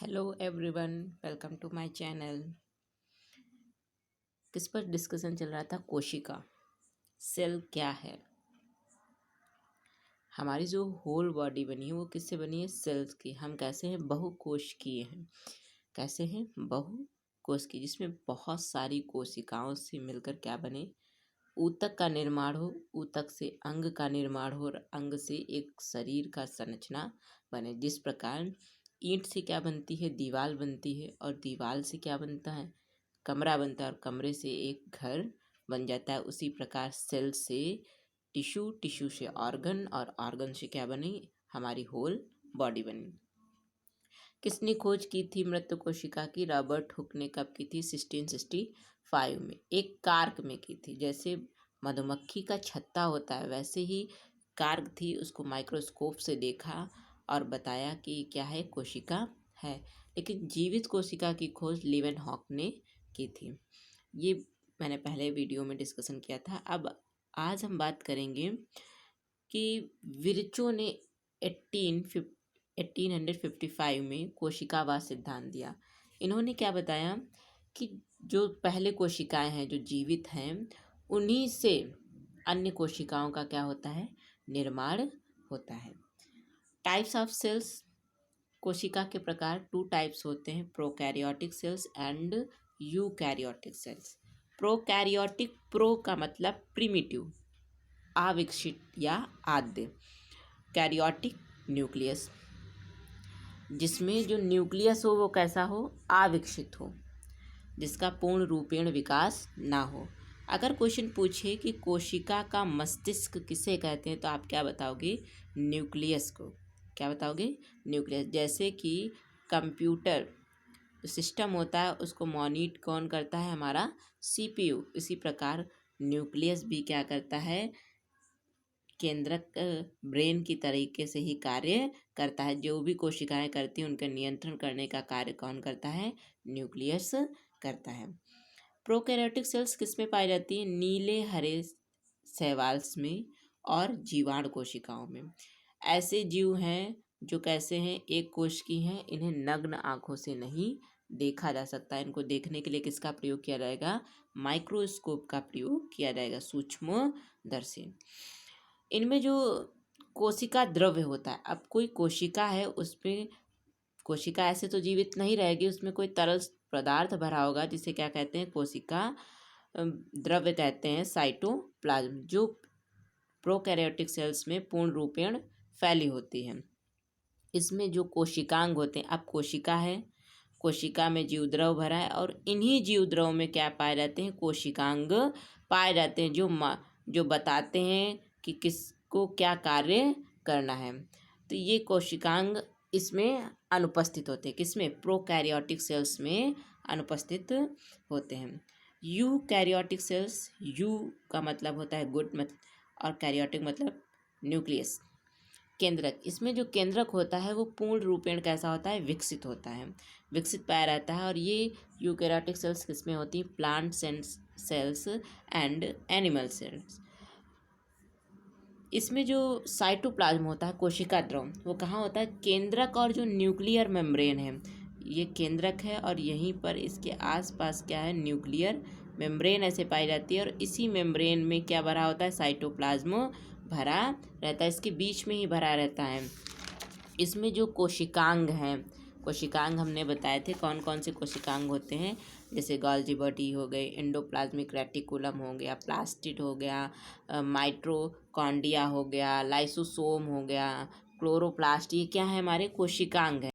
Hello everyone, welcome to my channel. किस पर discussion चल रहा था? कोशिका, सेल क्या है। हमारी जो होल बॉडी बनी है वो किससे बनी है? सेल्स की। हम कैसे हैं? बहुकोशिकीय हैं। कैसे हैं? बहुकोशिकीय, जिसमें बहुत सारी कोशिकाओं से मिलकर क्या बने? ऊतक का निर्माण हो, ऊतक से अंग का निर्माण हो और अंग से एक शरीर का संरचना बने। जिस प्रकार ईंट से क्या बनती है? दीवार बनती है, और दीवार से क्या बनता है? कमरा बनता है, और कमरे से एक घर बन जाता है। उसी प्रकार सेल से टिश्यू, टिश्यू से ऑर्गन, और ऑर्गन से क्या बनी? हमारी होल बॉडी बनी। किसने खोज की थी मृत कोशिका की? रॉबर्ट हुक ने। कब की थी? 1665 में, एक कार्क में की थी। जैसे मधुमक्खी का छत्ता होता है वैसे ही कार्क थी, उसको माइक्रोस्कोप से देखा और बताया कि क्या है? कोशिका है। लेकिन जीवित कोशिका की खोज लीवेनहॉक ने की थी। ये मैंने पहले वीडियो में डिस्कशन किया था। अब आज हम बात करेंगे कि विर्चो ने 1855 में कोशिकावाद सिद्धांत दिया। इन्होंने क्या बताया कि जो पहले कोशिकाएं हैं जो जीवित हैं, उन्हीं से अन्य कोशिकाओं का क्या होता है? निर्माण होता है। टाइप्स ऑफ सेल्स, कोशिका के प्रकार 2 टाइप्स होते हैं, prokaryotic cells and eukaryotic cells. Prokaryotic, pro का मतलब प्रिमिटिव, अविकसित या आद्य। कैरियोटिक, न्यूक्लियस, जिसमें जो न्यूक्लियस हो वो कैसा हो? अविकसित हो, जिसका पूर्ण रूपेण विकास ना हो। अगर क्वेश्चन पूछे कि कोशिका का मस्तिष्क किसे कहते हैं, तो आप क्या बताओगे? न्यूक्लियस को। क्या बताओगे? न्यूक्लियस। जैसे कि कंप्यूटर सिस्टम होता है उसको मॉनिटर कौन करता है? हमारा सीपीयू। इसी प्रकार न्यूक्लियस भी क्या करता है? केंद्रक, ब्रेन की तरीके से ही कार्य करता है। जो भी कोशिकाएं करती हैं उनका नियंत्रण करने का कार्य कौन करता है? न्यूक्लियस करता है। प्रोकैरियोटिक सेल्स किसमें पाई जाती है? नीले हरे शैवाल्स में और जीवाणु कोशिकाओं में। ऐसे जीव हैं जो कैसे हैं? एक कोश की हैं। इन्हें नग्न आंखों से नहीं देखा जा सकता। इनको देखने के लिए किसका प्रयोग किया जाएगा? माइक्रोस्कोप का प्रयोग किया जाएगा, सूक्ष्मदर्शी। इनमें जो कोशिका द्रव्य होता है, अब कोई कोशिका है उसमें, कोशिका ऐसे तो जीवित नहीं रहेगी, उसमें कोई तरल पदार्थ भरा होगा जिसे क्या कहते हैं? कोशिका द्रव्य कहते हैं, साइटोप्लाज्म, जो प्रोकैरियोटिक सेल्स में पूर्ण रूपेण फैली होती है। इसमें जो कोशिकांग होते हैं, अब कोशिका है, कोशिका में जीवद्रव भरा है, और इन्हीं जीवद्रव में क्या पाए जाते हैं? कोशिकांग पाए जाते हैं, जो बताते हैं कि किसको क्या कार्य करना है। तो ये कोशिकांग इसमें अनुपस्थित होते हैं। किसमें? प्रोकैरियोटिक सेल्स में अनुपस्थित होते हैं। यूकैरियोटिक सेल्स, यू का मतलब होता है गुड, और कैरियोटिक मतलब न्यूक्लियस, केंद्रक। इसमें जो केंद्रक होता है वो पूर्ण रूपेण कैसा होता है? विकसित होता है, विकसित पाया रहता है। और ये यूकैरियोटिक सेल्स किसमें होती हैं? Plant cells and animal cells. इसमें जो साइटोप्लाज्म होता है, कोशिका द्रव, वो कहाँ होता है? केंद्रक और जो न्यूक्लियर मेम्ब्रेन है, ये केंद्रक है, और यहीं पर इसके आसपास क्या है? न्यूक्लियर मेम्ब्रेन ऐसे पाई जाती है। और इसी मेम्ब्रेन में क्या भरा होता है? साइटोप्लाज्म भरा रहता है, इसके बीच में ही भरा रहता है। इसमें जो कोशिकांग हैं, कोशिकांग हमने बताए थे कौन कौन से कोशिकांग होते हैं, जैसे गोल्जी बॉडी हो गई, एंडोप्लाज्मिक रेटिकुलम हो गया, प्लास्टिड हो गया, माइटोकॉन्ड्रिया हो गया, लाइसोसोम हो गया, क्लोरोप्लास्ट, ये क्या है? हमारे कोशिकांग हैं।